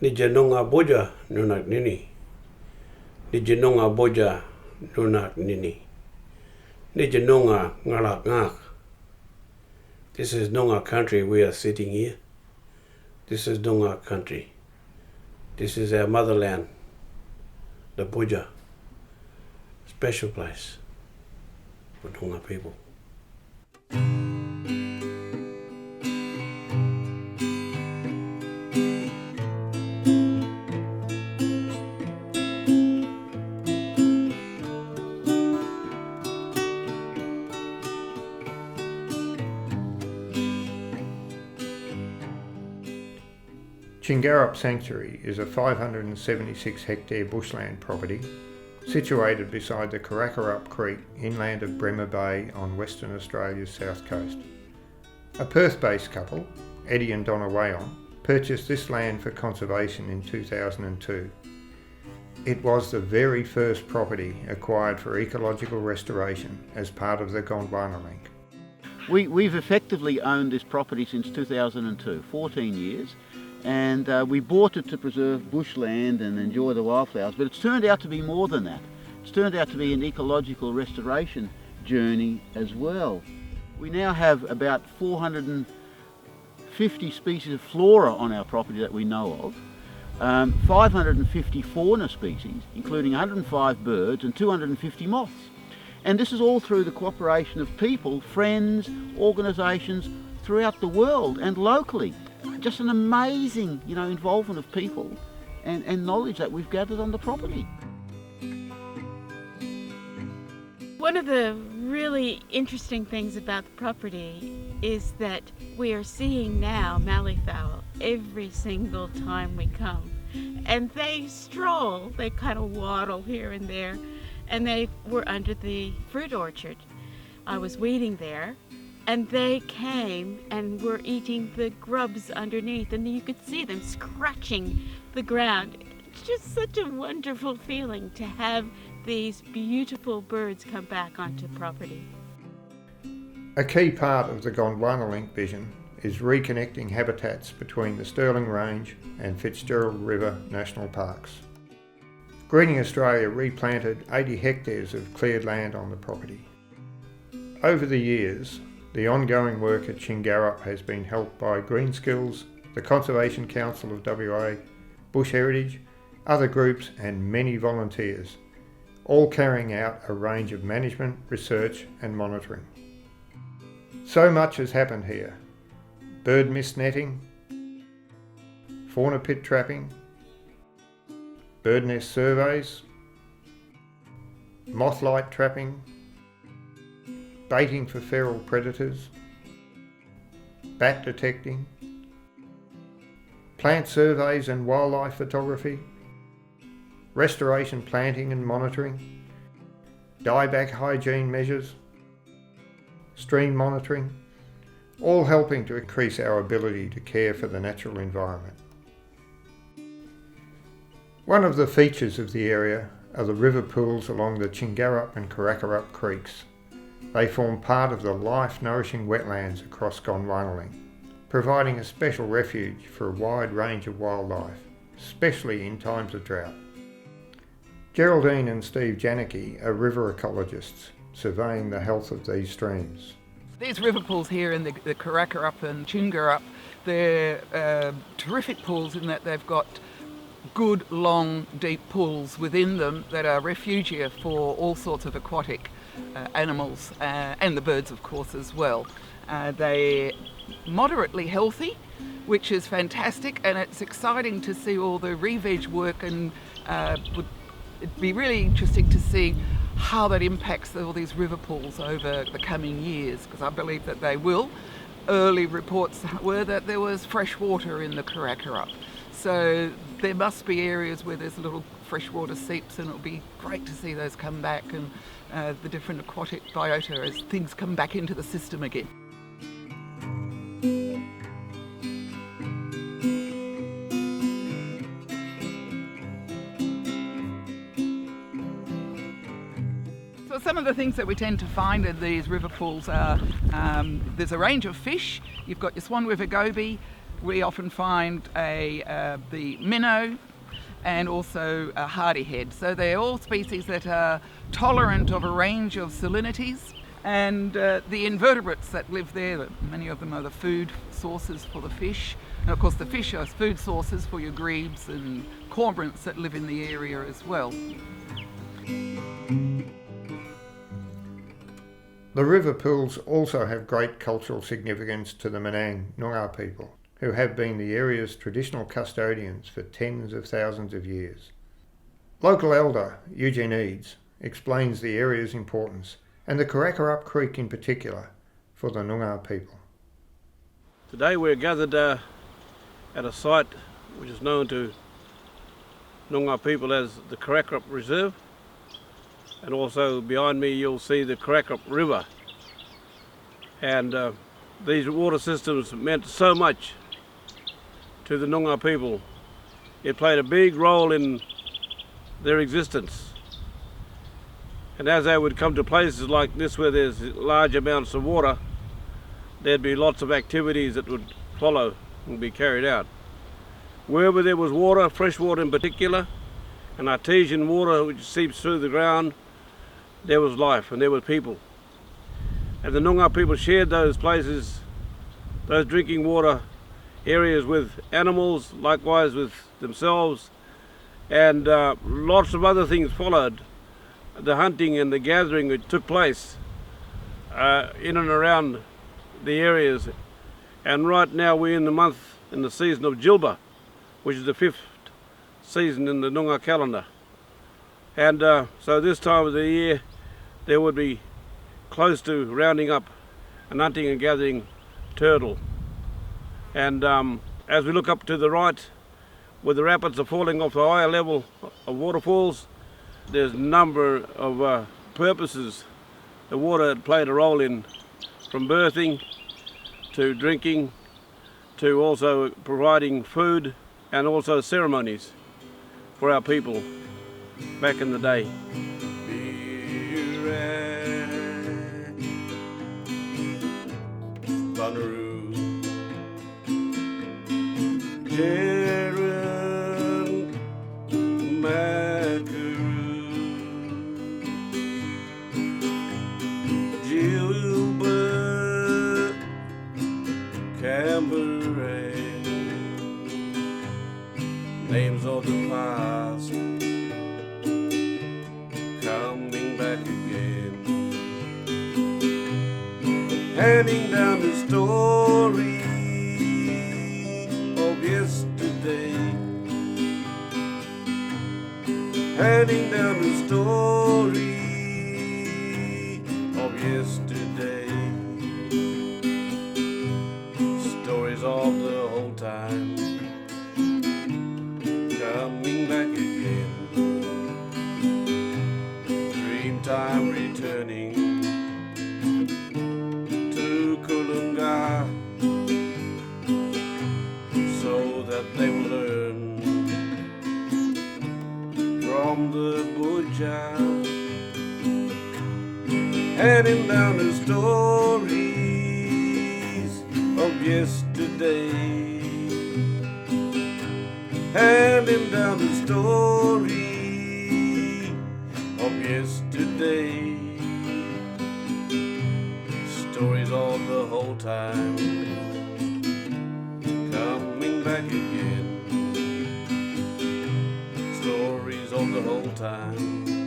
Nijanonga boja nunak nini. Nijanonga boja nunak nini. Nijanonga ngalak ngak. This is Noongar country we are sitting here. This is Noongar country. This is our motherland, the Boja. Special place for Noongar people. Chingarrup Sanctuary is a 576 hectare bushland property situated beside the Corackerup Creek inland of Bremer Bay on Western Australia's south coast. A Perth-based couple, Eddie and Donna Wayon, purchased this land for conservation in 2002. It was the very first property acquired for ecological restoration as part of the Gondwana Link. We've effectively owned this property since 2002, 14 years. And we bought it to preserve bushland and enjoy the wildflowers, but it's turned out to be more than that. It's turned out to be an ecological restoration journey as well. We now have about 450 species of flora on our property that we know of, 550 fauna species, including 105 birds and 250 moths. And this is all through the cooperation of people, friends, organisations throughout the world and locally. Just an amazing, involvement of people and knowledge that we've gathered on the property. One of the really interesting things about the property is that we are seeing now malleefowl every single time we come. And they stroll, they kind of waddle here and there, and they were under the fruit orchard. I was weeding there. And they came and were eating the grubs underneath, and you could see them scratching the ground. It's just such a wonderful feeling to have these beautiful birds come back onto the property. A key part of the Gondwana Link vision is reconnecting habitats between the Stirling Range and Fitzgerald River National Parks. Greening Australia replanted 80 hectares of cleared land on the property. Over the years, the ongoing work at Chingarrup has been helped by Green Skills, the Conservation Council of WA, Bush Heritage, other groups and many volunteers, all carrying out a range of management, research and monitoring. So much has happened here. Bird mist netting, fauna pit trapping, bird nest surveys, moth light trapping, baiting for feral predators, bat detecting, plant surveys and wildlife photography, restoration planting and monitoring, dieback hygiene measures, stream monitoring, all helping to increase our ability to care for the natural environment. One of the features of the area are the river pools along the Chingarrup and Corackerup creeks. They form part of the life-nourishing wetlands across Gondwana Link, providing a special refuge for a wide range of wildlife, especially in times of drought. Geraldine and Steve Janicki are river ecologists, surveying the health of these streams. These river pools here in the Corackerup and Chingarrup, they're terrific pools in that they've got good, long, deep pools within them that are refugia for all sorts of aquatic animals and the birds of course as well. They're moderately healthy, which is fantastic, and it's exciting to see all the re-veg work, and it'd be really interesting to see how that impacts all these river pools over the coming years, because I believe that they will. Early reports were that there was fresh water in the Corackerup, so there must be areas where there's little freshwater seeps, and it'll be great to see those come back, and the different aquatic biota as things come back into the system again. So some of the things that we tend to find in these river pools are, there's a range of fish. You've got your Swan River goby, we often find the minnow and also a hardyhead. So they're all species that are tolerant of a range of salinities, and the invertebrates that live there, many of them are the food sources for the fish, and of course the fish are food sources for your grebes and cormorants that live in the area as well. The river pools also have great cultural significance to the Menang Noongar people, who have been the area's traditional custodians for tens of thousands of years. Local elder Eugene Eads explains the area's importance, and the Corackerup Creek in particular, for the Noongar people. Today we're gathered at a site which is known to Noongar people as the Corackerup Reserve, and also behind me you'll see the Corackerup River. And these water systems meant so much to the Noongar people. It played a big role in their existence. And as they would come to places like this where there's large amounts of water, there'd be lots of activities that would follow and be carried out. Wherever there was water, fresh water in particular, and artesian water which seeps through the ground, there was life and there were people. And the Noongar people shared those places, those drinking water areas with animals, likewise with themselves, and lots of other things followed. The hunting and the gathering that took place in and around the areas. And right now we're in the season of Jilba, which is the 5th season in the Noongar calendar. And so this time of the year there would be close to rounding up and hunting and gathering turtle. And as we look up to the right, where the rapids are falling off the higher level of waterfalls, there's a number of purposes the water had played a role in, from birthing to drinking to also providing food and also ceremonies for our people back in the day. Names of the past coming back again, handing down the story of yesterday, handing down the story of yesterday, stories of the whole time coming back again, dreamtime returning to Kulunga, so that they will learn from the Buddha, handing down the stories of yesterday, handing down the story of yesterday, stories of the whole time coming back again, stories of the whole time